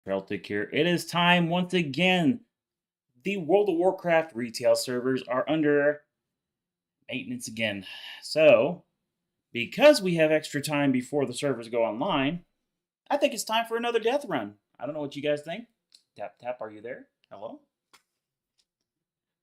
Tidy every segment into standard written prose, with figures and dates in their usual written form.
Celtic here. It is time once again. The World of Warcraft retail servers are under maintenance again. So, because we have extra time before the servers go online, I think it's time for another death run. I don't know what you guys think. Tap, tap, are you there? Hello?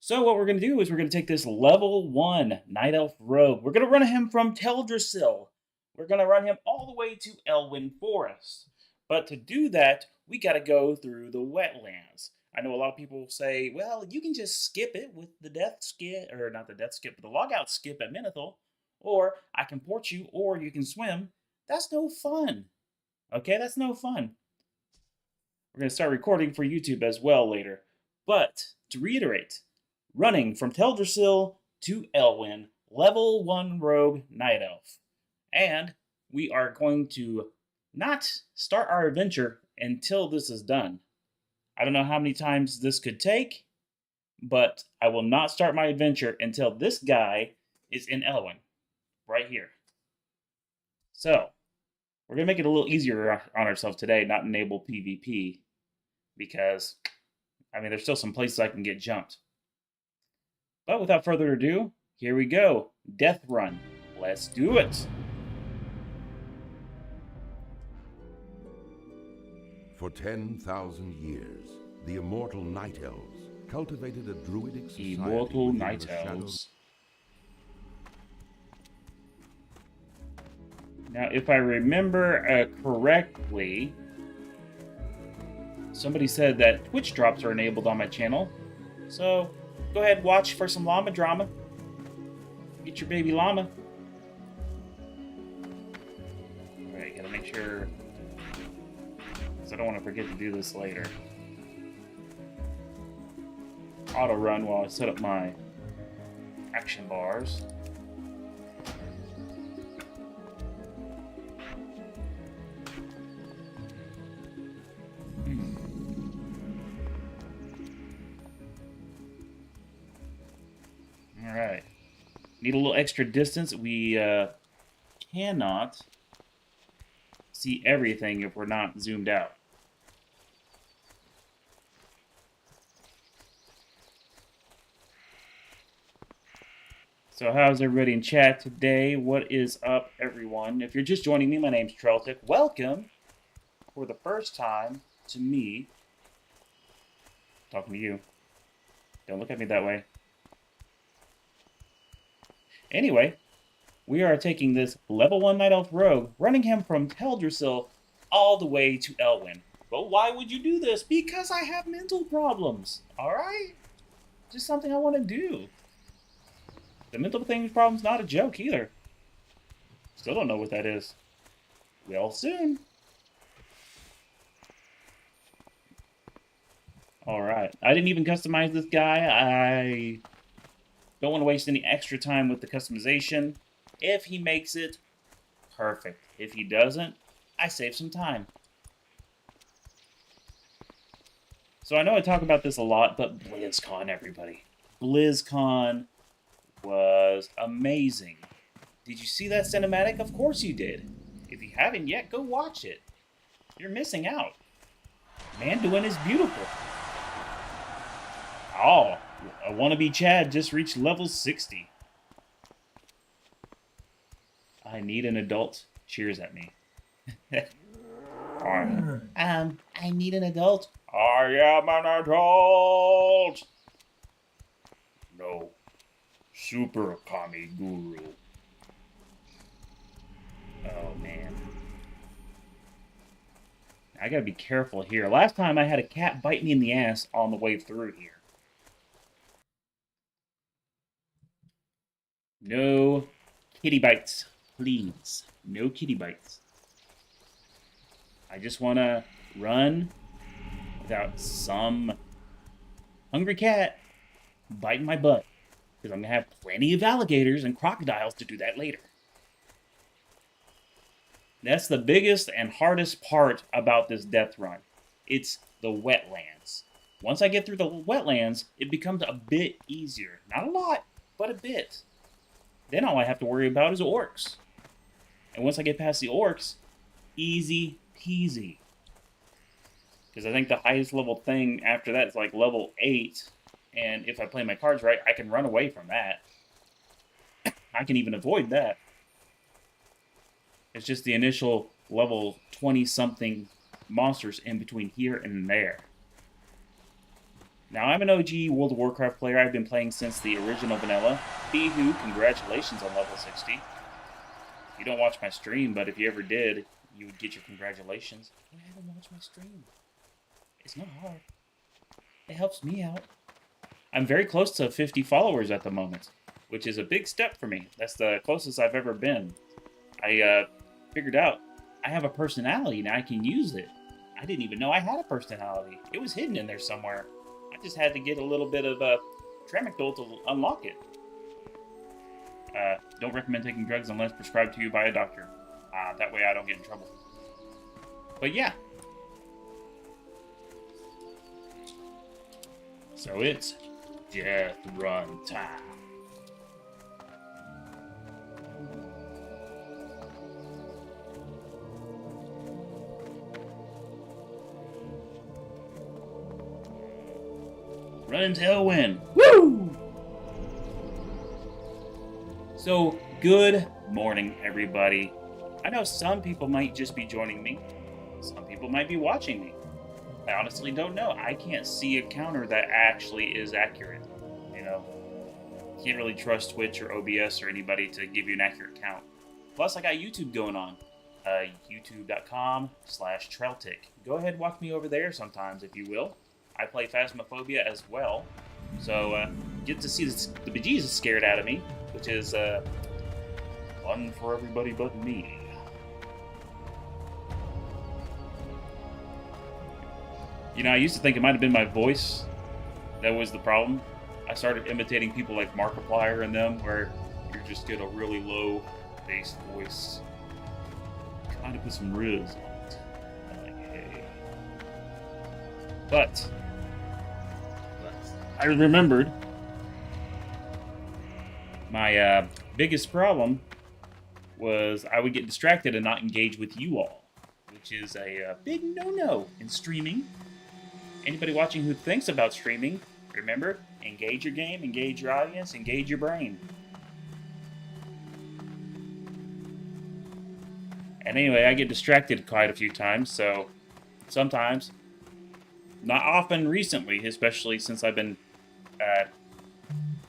So what we're going to do is we're going to take this level 1 Night Elf Rogue. We're going to run him from Teldrasil. We're going to run him all the way to Elwyn Forest. But to do that, we got to go through the wetlands. I know a lot of people say, well, you can just skip it with the death skip, or not the death skip, but the logout skip at Menethil. Or I can port you, or you can swim. That's no fun. Okay, that's no fun. We're going to start recording for YouTube as well later. But to reiterate, running from Teldrasil to Elwyn, level 1 rogue night elf. And we are going to not start our adventure until this is done. I don't know how many times this could take, but I will not start my adventure until this guy is in Elwyn, right here. So, we're going to make it a little easier on ourselves today, not enable PvP, because, I mean, there's still some places I can get jumped. But without further ado, here we go. Death run. Let's do it. For 10,000 years, the immortal Night Elves cultivated a druidic society. Immortal Night Elves. Now, if I remember correctly, somebody said that Twitch drops are enabled on my channel. So, go ahead and watch for some llama drama. Get your baby llama. Alright, gotta make sure, because I don't want to forget to do this later. Auto run while I set up my action bars. Alright. Need a little extra distance. We cannot see everything if we're not zoomed out. So how's everybody in chat today? What is up, everyone? If you're just joining me, my name's Treltic. Welcome for the first time to me. Talking to you. Don't look at me that way. Anyway, we are taking this level 1 Night Elf Rogue, running him from Teldrasil all the way to Elwyn. But why would you do this? Because I have mental problems, alright? Just something I want to do. The mental thing problem's not a joke either. Still don't know what that is. Well, soon. Alright, I didn't even customize this guy. I don't want to waste any extra time with the customization. If he makes it, perfect. If he doesn't, I save some time. So I know I talk about this a lot, but BlizzCon, everybody. BlizzCon was amazing. Did you see that cinematic? Of course you did. If you haven't yet, go watch it. You're missing out. Manduin is beautiful. Oh, a wannabe Chad just reached level 60. I need an adult. Cheers at me. I need an adult. I am an adult. No. Super Kami Guru. Oh, man. I gotta be careful here. Last time I had a cat bite me in the ass on the way through here. No kitty bites, please. No kitty bites. I just want to run without some hungry cat biting my butt. Because I'm going to have plenty of alligators and crocodiles to do that later. That's the biggest and hardest part about this death run. It's the wetlands. Once I get through the wetlands, it becomes a bit easier. Not a lot, but a bit. Then all I have to worry about is orcs. And once I get past the orcs, easy peasy. Because I think the highest level thing after that is like level 8. And if I play my cards right, I can run away from that. I can even avoid that. It's just the initial level 20-something monsters in between here and there. Now, I'm an OG World of Warcraft player. I've been playing since the original vanilla. Who, congratulations on level 60. You don't watch my stream, but if you ever did, you would get your congratulations. Go ahead and watch my stream. It's not hard. It helps me out. I'm very close to 50 followers at the moment, which is a big step for me. That's the closest I've ever been. I figured out I have a personality and I can use it. I didn't even know I had a personality. It was hidden in there somewhere. I just had to get a little bit of Tramadol to unlock it. Don't recommend taking drugs unless prescribed to you by a doctor. That way I don't get in trouble. But yeah. So it's death run time. Run into Elwyn. Woo! So, good morning, everybody. I know some people might just be joining me. Some people might be watching me. I honestly don't know. I can't see a counter that actually is accurate. You know, can't really trust Twitch or OBS or anybody to give you an accurate count. Plus, I got YouTube going on. YouTube.com/Trailtick. Go ahead and watch me over there sometimes, if you will. I play Phasmophobia as well. So, get to see the bejesus scared out of me, which is fun for everybody but me. You know, I used to think it might have been my voice that was the problem. I started imitating people like Markiplier and them, where you just get a really low bass voice. Trying to put some riz on it. I'm like, hey. But I remembered my biggest problem was I would get distracted and not engage with you all, which is a big no-no in streaming. Anybody watching who thinks about streaming, remember, engage your game, engage your audience, engage your brain. And anyway, I get distracted quite a few times, so sometimes, not often recently, especially since I've been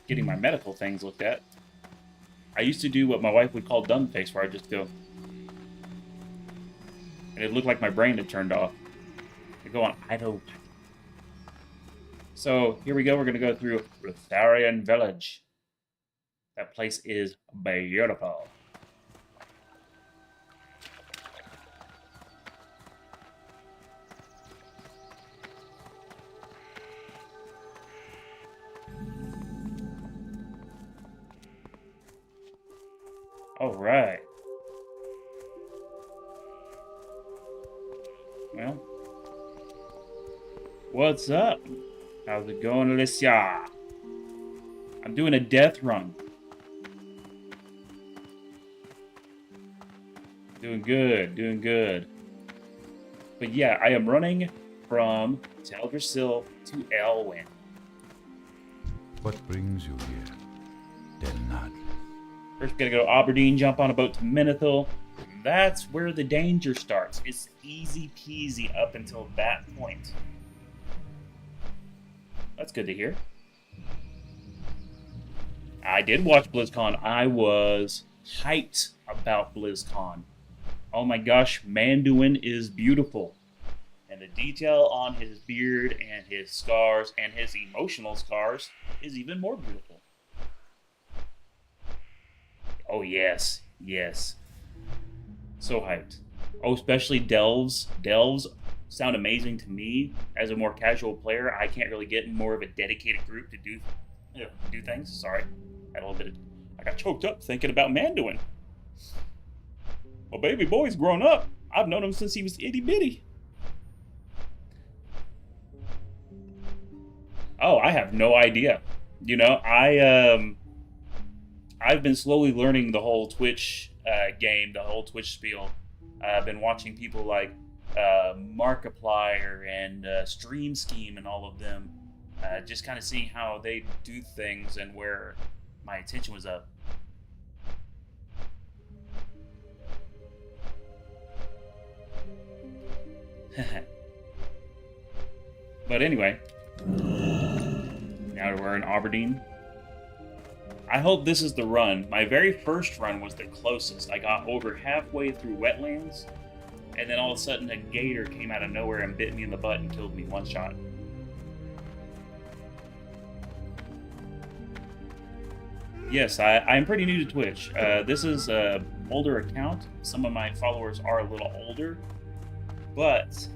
getting my medical things looked at, I used to do what my wife would call dumb face, where I just go, and it looked like my brain had turned off. I go on, I don't. So here we go. We're going to go through Rutharian Village. That place is beautiful. All right. Well, what's up? How's it going, Alicia? I'm doing a death run. Doing good, doing good. But yeah, I am running from Teldrasil to Elwyn. What brings you here? Delnad. First, we gotta go to Aberdeen, jump on a boat to Menethil. That's where the danger starts. It's easy peasy up until that point. That's good to hear. I did watch BlizzCon. I was hyped about BlizzCon. Oh my gosh, Manduin is beautiful. And the detail on his beard and his scars and his emotional scars is even more beautiful. Oh yes, yes. So hyped. Oh, especially delves. Delves sound amazing to me. As a more casual player, I can't really get more of a dedicated group to do things. Sorry. I got choked up thinking about Manduin. My baby boy's grown up. I've known him since he was itty bitty. Oh, I have no idea. You know, I've been slowly learning the whole Twitch game, the whole Twitch spiel. I've been watching people like Markiplier and Stream Scheme and all of them. Just kind of seeing how they do things and where my attention was up. But anyway, now we're in Aberdeen. I hope this is the run. My very first run was the closest. I got over halfway through wetlands, and then all of a sudden a gator came out of nowhere and bit me in the butt and killed me one shot. Yes, I'm pretty new to Twitch. This is an older account. Some of my followers are a little older, but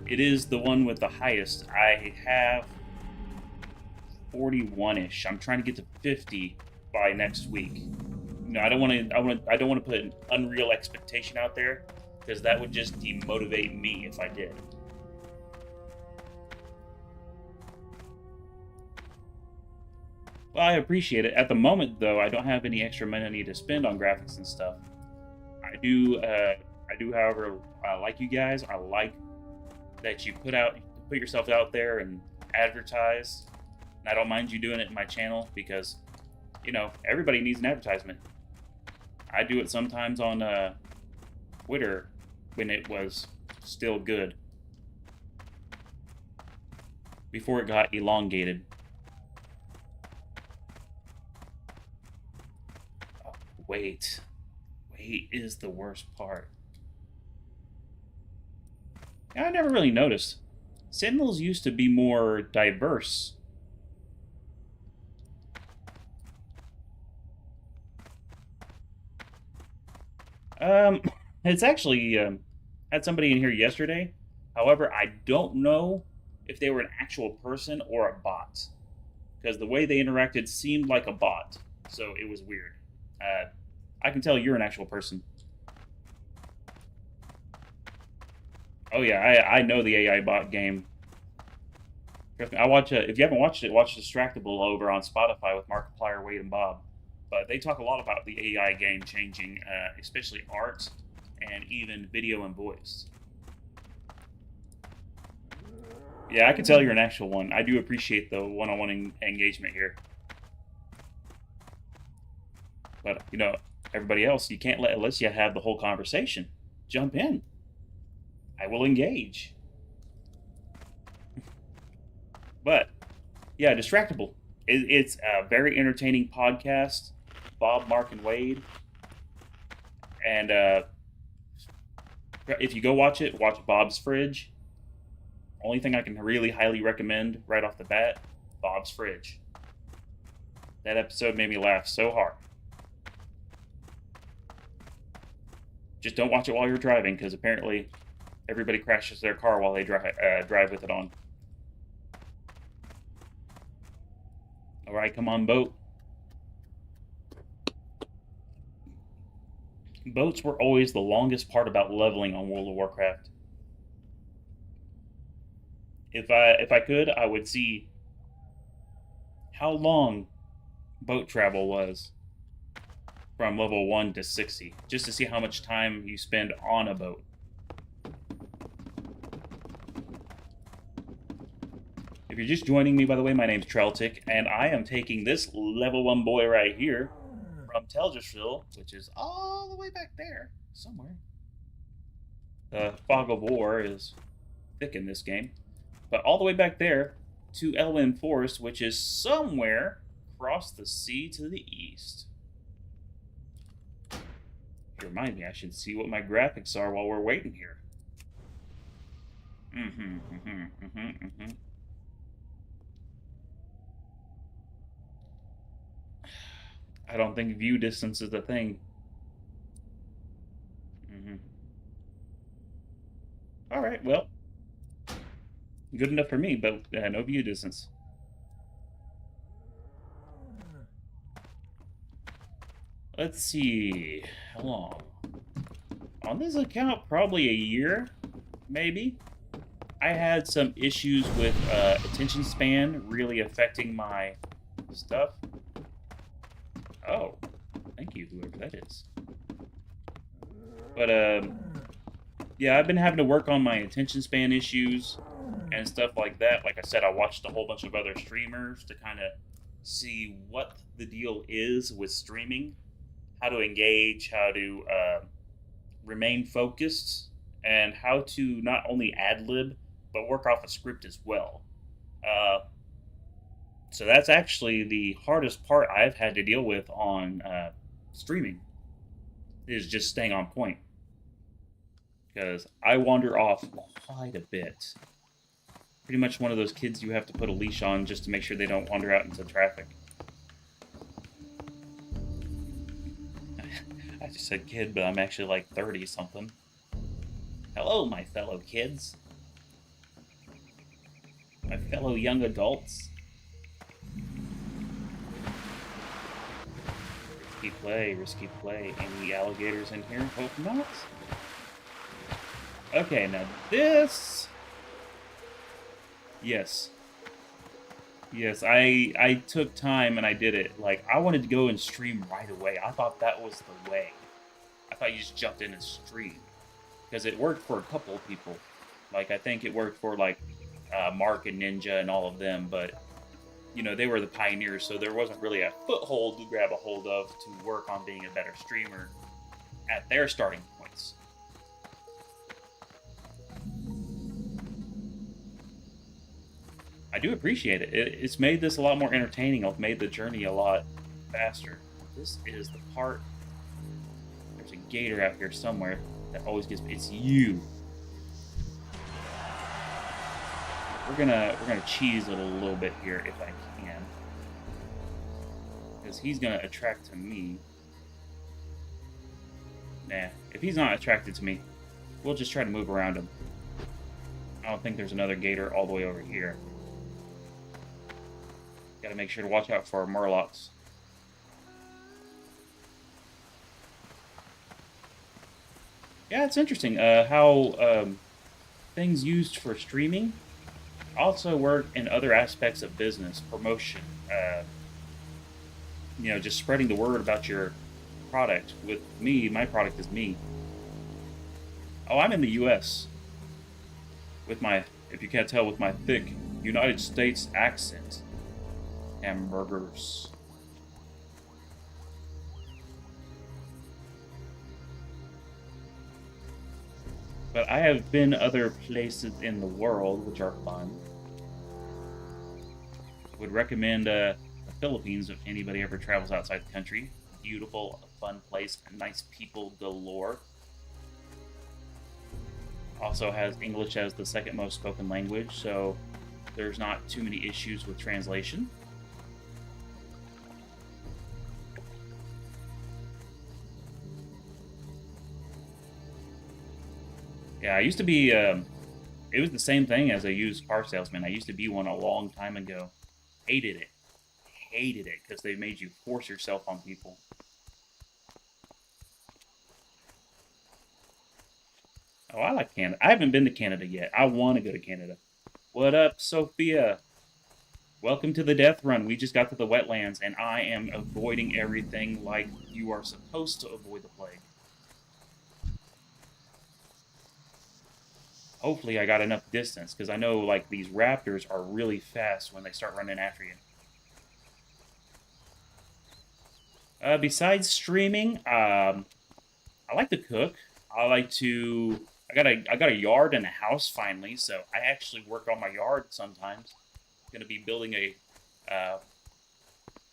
it is the one with the highest. I have 41-ish. I'm trying to get to 50 by next week. No, I don't want to put an unreal expectation out there, because that would just demotivate me if I did. Well, I appreciate it. At the moment, though, I don't have any extra money to spend on graphics and stuff. I do, however, like you guys. I like that you put yourself out there and advertise. And I don't mind you doing it in my channel because, you know, everybody needs an advertisement. I do it sometimes on Twitter when it was still good, before it got elongated. Oh, wait is the worst part. I never really noticed. Sentinels used to be more diverse. It's actually had somebody in here yesterday. However, I don't know if they were an actual person or a bot, because the way they interacted seemed like a bot, so it was weird. I can tell you're an actual person. Oh yeah, I know the AI bot game. Trust me, I watch. If you haven't watched it, watch Distractable over on Spotify with Markiplier, Wade, and Bob. But they talk a lot about the AI game changing, especially art and even video and voice. Yeah, I can tell you're an actual one. I do appreciate the one-on-one engagement here. But, you know, everybody else, you can't let unless you have the whole conversation. Jump in. I will engage. But, yeah, Distractable. It's a very entertaining podcast. Bob, Mark, and Wade. And if you go watch it, watch Bob's Fridge. Only thing I can really highly recommend right off the bat, Bob's Fridge. That episode made me laugh so hard. Just don't watch it while you're driving, because apparently everybody crashes their car while they drive with it on. Alright, come on, boat. Boats were always the longest part about leveling on World of Warcraft. If I could, I would see how long boat travel was from level 1 to 60, just to see how much time you spend on a boat. If you're just joining me, by the way, my name's Treltic, and I am taking this level 1 boy right here from Teldrasil, which is all the way back there, somewhere. The fog of war is thick in this game. But all the way back there to Elwyn Forest, which is somewhere across the sea to the east. You remind me, I should see what my graphics are while we're waiting here. I don't think view distance is a thing. Alright, well. Good enough for me, but no view distance. Let's see. How long? On this account, probably a year, maybe. I had some issues with attention span really affecting my stuff. Oh, thank you, whoever that is. But, Yeah, I've been having to work on my attention span issues and stuff like that. Like I said, I watched a whole bunch of other streamers to kind of see what the deal is with streaming, how to engage, how to remain focused, and how to not only ad lib but work off a script as well. Uh, so that's actually the hardest part I've had to deal with on streaming is just staying on point because I wander off quite a bit. Pretty much one of those kids you have to put a leash on just to make sure they don't wander out into traffic. I just said kid, but I'm actually like 30 something. Hello, my fellow kids. My fellow young adults. Risky play, risky play. Any alligators in here? Hope not. Okay, now this... Yes. Yes, I took time and I did it. Like, I wanted to go and stream right away. I thought that was the way. I thought you just jumped in and streamed. Because it worked for a couple of people. Like, I think it worked for, like, Mark and Ninja and all of them, but, you know, they were the pioneers, so there wasn't really a foothold to grab a hold of to work on being a better streamer at their starting points. I do appreciate it. It's made this a lot more entertaining. It's made the journey a lot faster. This is the part. There's a gator out here somewhere that always gets. It's you. We're gonna cheese it a little bit here if I can, because he's gonna attract to me. Nah, if he's not attracted to me, we'll just try to move around him. I don't think there's another gator all the way over here. Got to make sure to watch out for murlocs. Yeah, it's interesting how things used for streaming also work in other aspects of business, promotion, you know, just spreading the word about your product. With me, my product is me. Oh, I'm in the U.S. with my, if you can't tell, with my thick United States accent. Hamburgers. But I have been other places in the world, which are fun. Would recommend the Philippines if anybody ever travels outside the country. Beautiful, fun place, nice people galore. Also has English as the second most spoken language, so there's not too many issues with translation. Yeah, I used to be, it was the same thing as a used car salesman. I used to be one a long time ago. Hated it. Hated it, because they made you force yourself on people. Oh, I like Canada. I haven't been to Canada yet. I want to go to Canada. What up, Sophia? Welcome to the death run. We just got to the wetlands, and I am avoiding everything like you are supposed to avoid the plague. Hopefully I got enough distance, because I know, like, these raptors are really fast when they start running after you. Besides streaming, I like to cook. I like to... I got a yard and a house finally, so I actually work on my yard sometimes. I'm going to be building a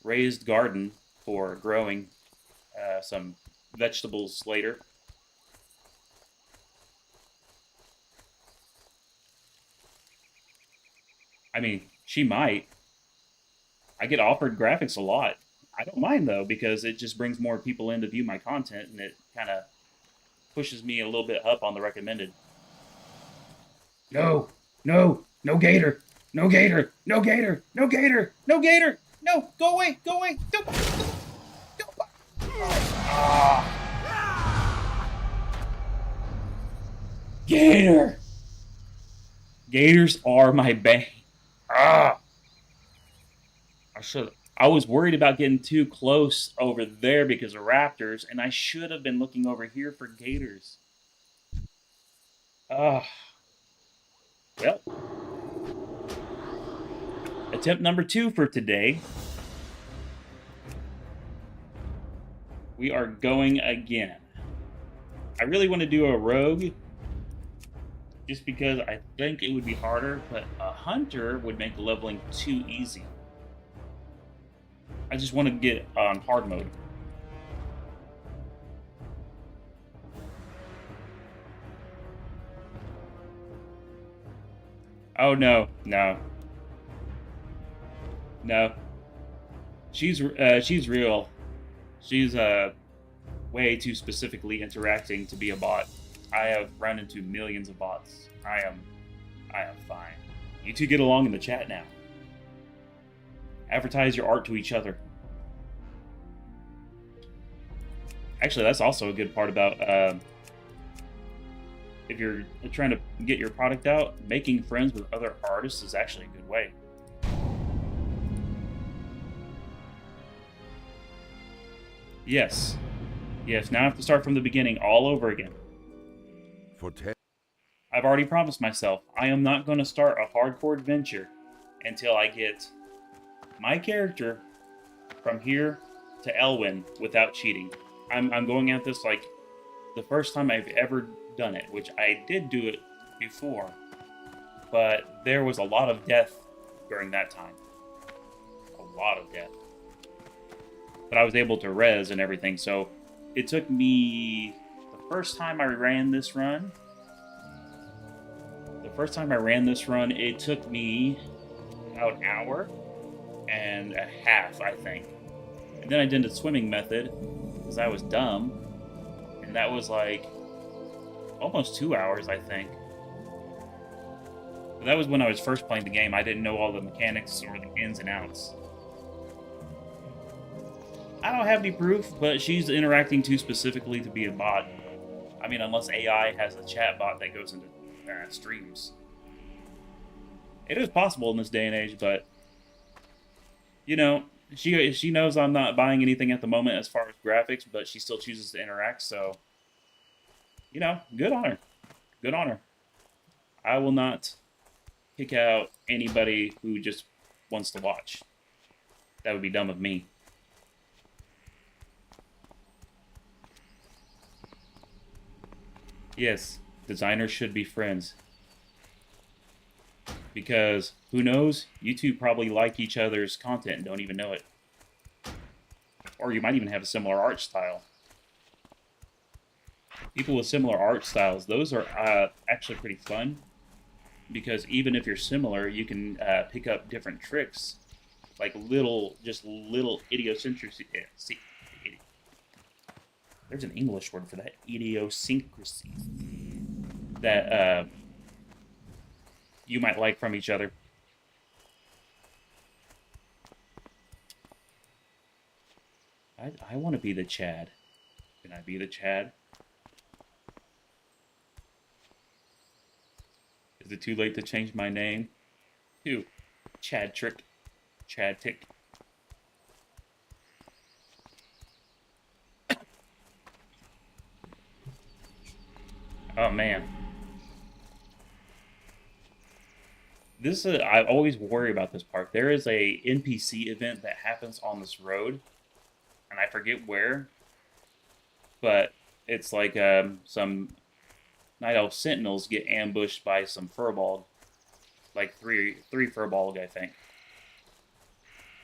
raised garden for growing some vegetables later. I mean, she might. I get offered graphics a lot. I don't mind, though, because it just brings more people in to view my content, and it kind of pushes me a little bit up on the recommended. No, no, no gator, no gator, no gator, no gator, no gator, no, go away, go away, don't, don't. Gator! Gators are my bane. Ah! I was worried about getting too close over there because of raptors, and I should have been looking over here for gators. Uh, well, attempt number 2 for today. We are going again. I really want to do a rogue just because I think it would be harder, but a hunter would make leveling too easy. I just want to get on hard mode. Oh no, no, no. She's real. She's way too specifically interacting to be a bot. I have run into millions of bots. I am fine. You two get along in the chat now. Advertise your art to each other. Actually, that's also a good part about if you're trying to get your product out, making friends with other artists is actually a good way. Yes. Yes, now I have to start from the beginning all over again. I've already promised myself I am not going to start a hardcore adventure until I get my character from here to Elwyn without cheating. I'm going at this like the first time I've ever done it, which I did do it before, but there was a lot of death during that time. A lot of death. But I was able to res and everything, so it took me the first time I ran this run, it took me about an hour and a half, I think. And then I did the swimming method because I was dumb, and that was like almost 2 hours, I think. But that was when I was first playing the game. I didn't know all the mechanics or the ins and outs. I don't have any proof, but she's interacting too specifically to be a bot. I mean, unless AI has a chat bot that goes into streams. It is possible in this day and age, but you know, she knows I'm not buying anything at the moment as far as graphics, but she still chooses to interact, so you know, good on her. Good on her. I will not kick out anybody who just wants to watch. That would be dumb of me. Yes, designers should be friends. Because, who knows, you two probably like each other's content and don't even know it. Or you might even have a similar art style. People with similar art styles, those are actually pretty fun. Because even if you're similar, you can pick up different tricks. Like little idiosyncrasy. There's an English word for that. Idiosyncrasies. That you might like from each other. I want to be the Chad. Can I be the Chad? Is it too late to change my name? To Chad Trick. Chad Tick. Oh man. This is, I always worry about this part. There is a NPC event that happens on this road, and I forget where, but it's like some Night Elf Sentinels get ambushed by some Furbolg, like three Furbolg, I think.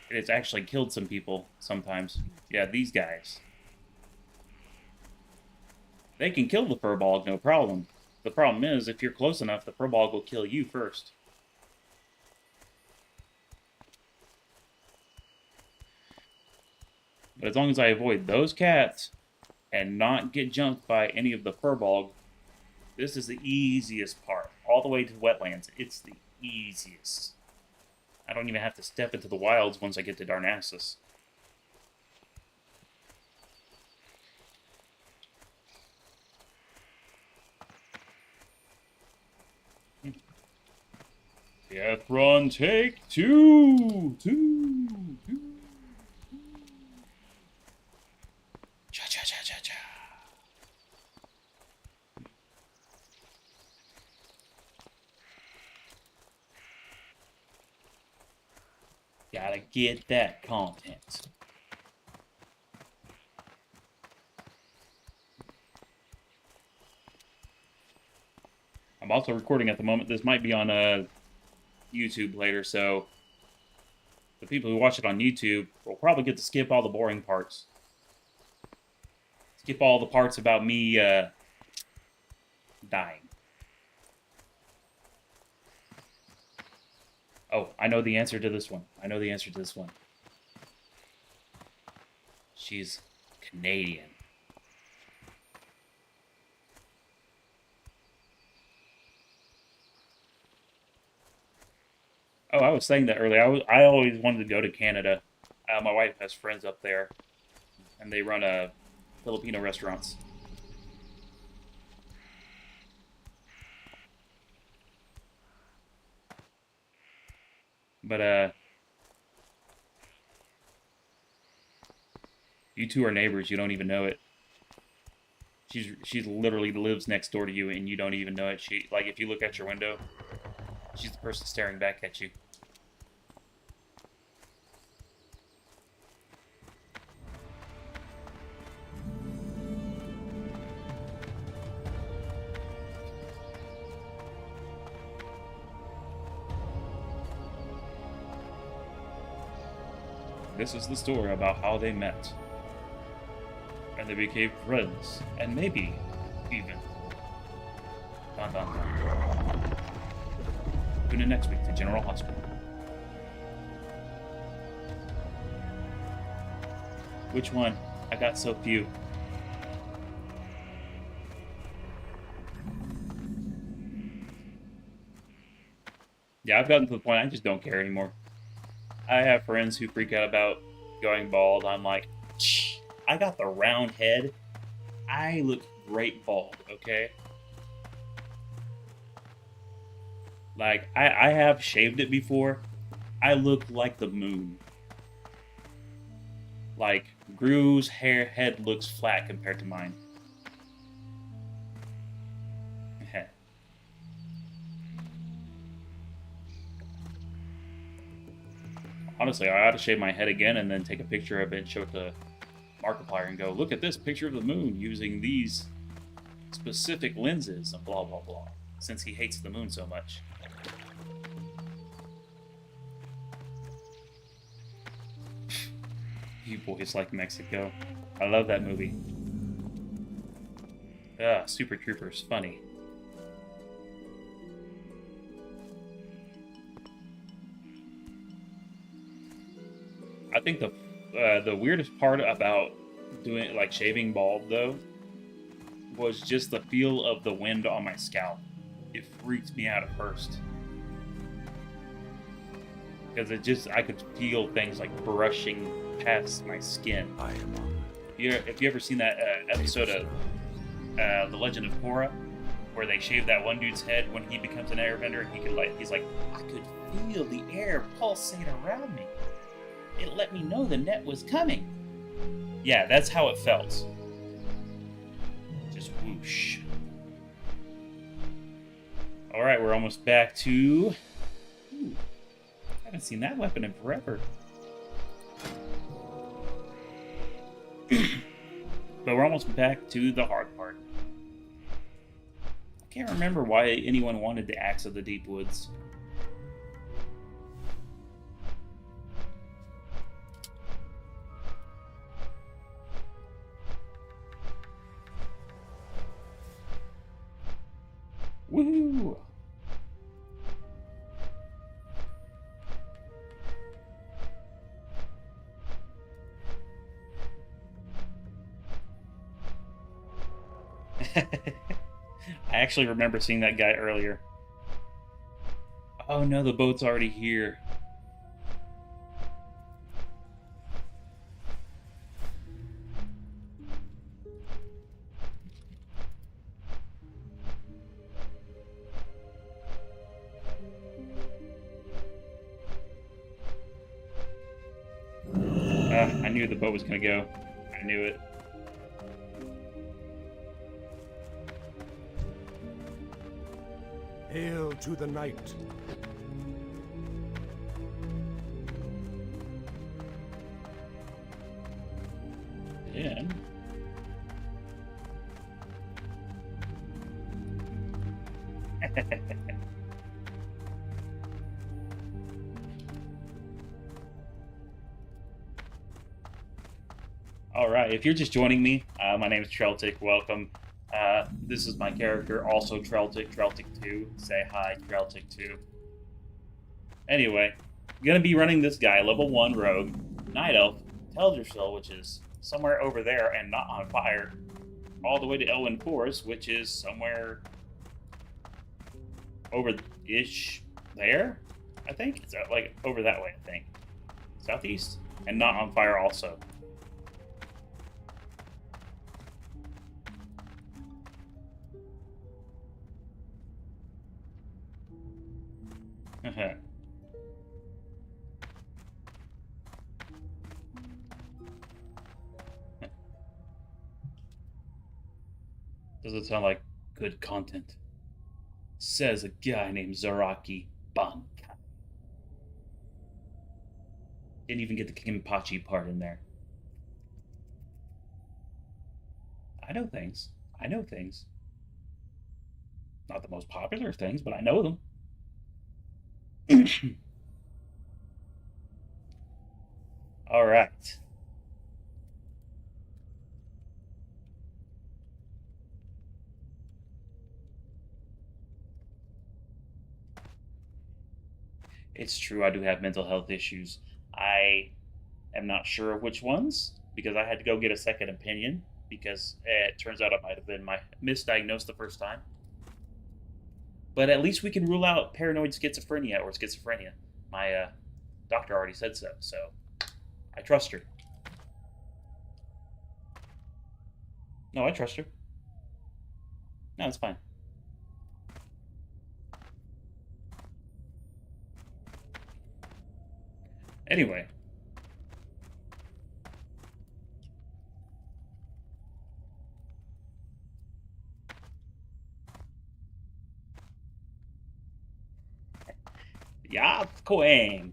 And it's actually killed some people sometimes. Yeah, these guys. They can kill the Furbolg, no problem. The problem is, if you're close enough, the Furbolg will kill you first. But as long as I avoid those cats and not get jumped by any of the Furbolg, this is the easiest part. All the way to wetlands, it's the easiest. I don't even have to step into the wilds once I get to Darnassus. Death Run, take two. Cha cha cha cha cha. Gotta get that content. I'm also recording at the moment. This might be on YouTube later, so the people who watch it on YouTube will probably get to skip all the boring parts. Skip all the parts about me dying. Oh, I know the answer to this one. She's Canadian. Oh, I was saying that earlier. I always wanted to go to Canada. My wife has friends up there, and they run Filipino restaurants. But you two are neighbors. You don't even know it. She literally lives next door to you, and you don't even know it. Like if you look out your window, she's the person staring back at you. This is the story about how they met. And they became friends, and maybe even. Dun dun dun. Tune in next week to General Hospital. Which one? I got so few. Yeah, I've gotten to the point I just don't care anymore. I have friends who freak out about going bald. I'm like, I got the round head. I look great bald, okay? Like, I have shaved it before. I look like the moon. Like, Gru's head looks flat compared to mine. Honestly, I ought to shave my head again and then take a picture of it and show it to Markiplier and go, look at this picture of the moon using these specific lenses and blah, blah, blah, since he hates the moon so much. You boys like Mexico. I love that movie. Super Troopers, funny. I think the weirdest part about doing like shaving bald though was just the feel of the wind on my scalp. It freaked me out at first because I could feel things like brushing past my skin. I am If you ever seen that episode of The Legend of Korra, where they shave that one dude's head when he becomes an airbender, and he's like, I could feel the air pulsate around me. It let me know the net was coming. Yeah, that's how it felt. Just whoosh. Alright, we're almost back to... Ooh, I haven't seen that weapon in forever. But we're almost back to the hard part. I can't remember why anyone wanted the Axe of the Deep Woods. Woohoo! I actually remember seeing that guy earlier. Oh no, the boat's already here. I knew the boat was gonna go. I knew it. Hail to the night. All right, if you're just joining me, my name is Treltic. Welcome. This is my character, also Treltic, Treltic2. Say hi, Treltic2. Anyway, I'm gonna be running this guy, level 1 rogue, Night Elf, Teldrasil, which is somewhere over there and not on fire, all the way to Elwyn Forest, which is somewhere over-ish there, I think? It's like over that way, I think. Southeast, and not on fire also. Does it sound like good content? Says a guy named Zaraki Bankai. Didn't even get the Kimpachi part in there. I know things. I know things. Not the most popular things, but I know them. All right. It's true, I do have mental health issues. I am not sure of which ones because I had to go get a second opinion because it turns out it might have been my misdiagnosed the first time. But at least we can rule out paranoid schizophrenia or schizophrenia. My doctor already said so, so I trust her. No, I trust her. No, it's fine. Anyway. Ja, Koeng.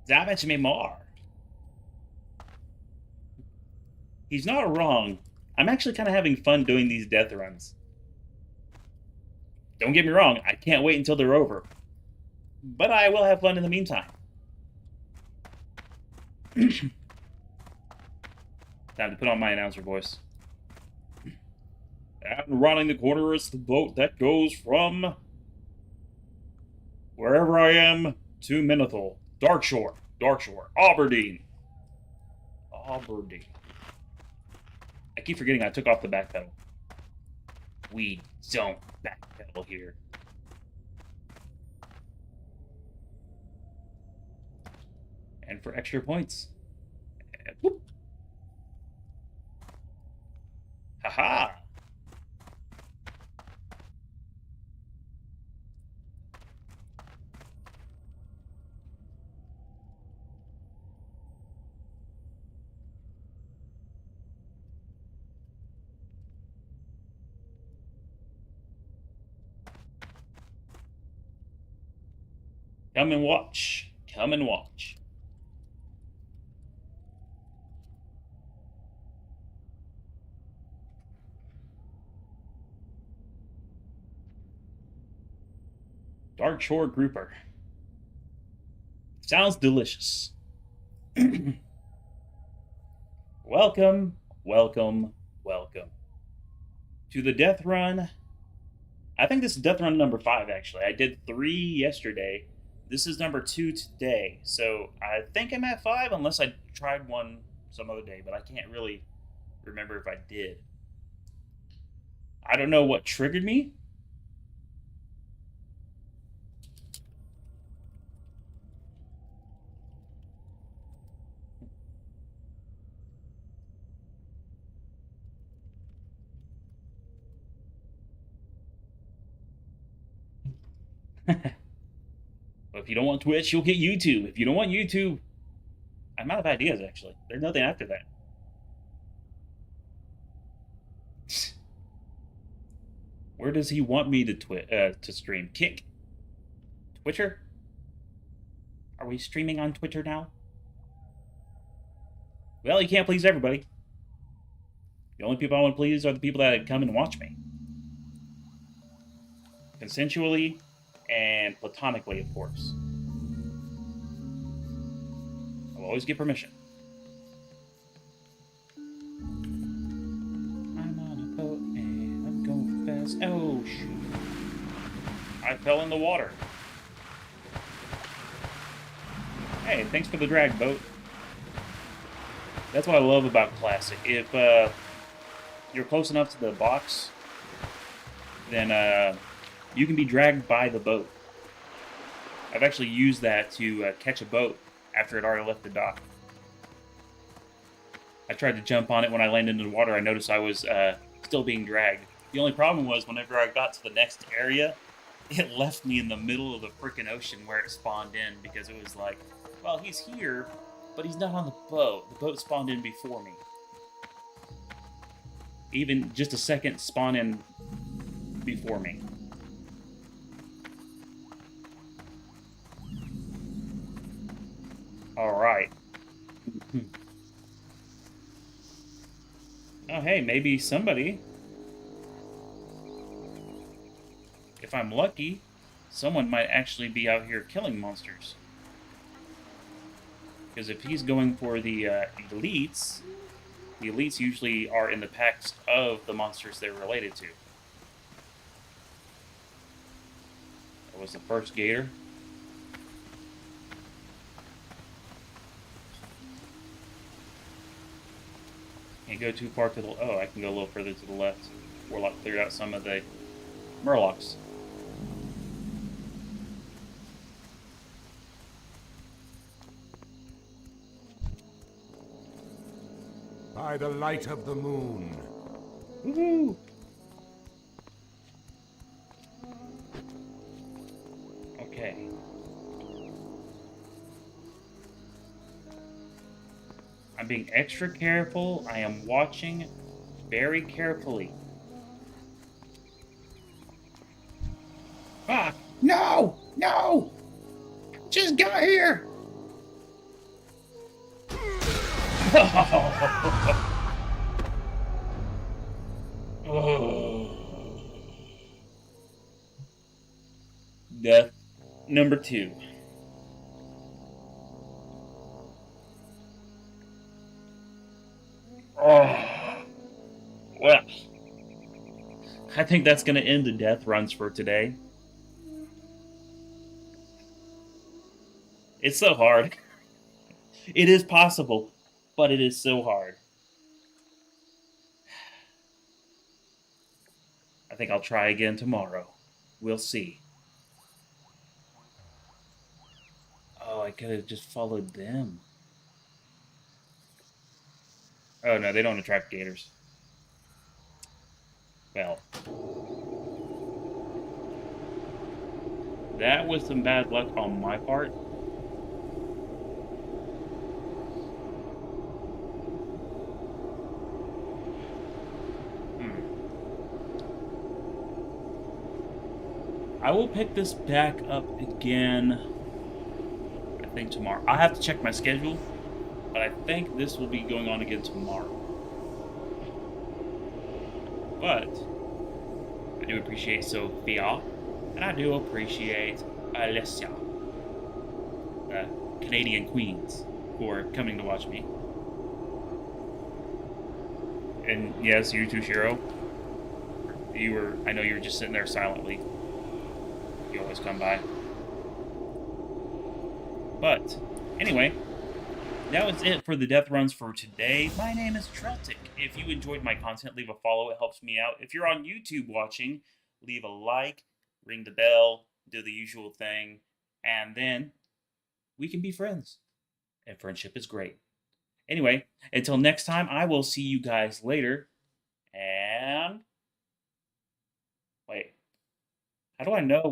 Damage me more. He's not wrong. I'm actually kind of having fun doing these death runs. Don't get me wrong, I can't wait until they're over. But I will have fun in the meantime. Time to put on my announcer voice. And rounding the corner is the boat that goes from wherever I am to Menethil. Darkshore, Aberdeen. Aberdeen. I keep forgetting I took off the back pedal. We don't backpedal here. And for extra points. Whoop. Haha! Come and watch. Come and watch. Darkshore Grouper. Sounds delicious. Welcome, welcome, welcome to the death run. I think this is death run number 5, actually. I did 3 yesterday. This is number 2 today. So I think I'm at 5, unless I tried one some other day, but I can't really remember if I did. I don't know what triggered me. But if you don't want Twitch, you'll get YouTube. If you don't want YouTube, I'm out of ideas, actually. There's nothing after that. Where does he want me to stream? Kick? Twitcher? Are we streaming on Twitter now? Well, you can't please everybody. The only people I want to please are the people that come and watch me. Consensually and platonically, of course. I'll always get permission. boat and I'm going fast. Oh, shoot. I fell in the water. Hey, thanks for the drag, boat. That's what I love about Classic. If you're close enough to the box, then you can be dragged by the boat. I've actually used that to catch a boat after it already left the dock. I tried to jump on it when I landed in the water. I noticed I was still being dragged. The only problem was whenever I got to the next area, it left me in the middle of the freaking ocean where it spawned in because it was like, well, he's here, but he's not on the boat. The boat spawned in before me. Even just a second spawn in before me. Alright. Oh, hey, maybe somebody, if I'm lucky, someone might actually be out here killing monsters. Because if he's going for the elites usually are in the packs of the monsters they're related to. That was the first gator. Can't go too far to the... Oh, I can go a little further to the left. Warlock cleared out some of the Murlocs. By the light of the moon. Woohoo! Okay. I'm being extra careful. I am watching very carefully. Ah! No! No! Just got here! Death number 2. Well, I think that's going to end the death runs for today. It's so hard. It is possible, but it is so hard. I think I'll try again tomorrow. We'll see. Oh, I could have just followed them. Oh, no, they don't attract gators. Well. That was some bad luck on my part. I will pick this back up again, I think tomorrow. I'll have to check my schedule, but I think this will be going on again tomorrow. But I do appreciate Sophia, and I do appreciate Alessia, Canadian Queens, for coming to watch me. And yes, you too, Shiro. I know you were just sitting there silently. You always come by. But anyway, that was it for the death runs for today. My name is Treltic. If you enjoyed my content, leave a follow. It helps me out. If you're on YouTube watching, leave a like, ring the bell, do the usual thing, and then we can be friends. And friendship is great. Anyway, until next time, I will see you guys later. And wait, how do I know when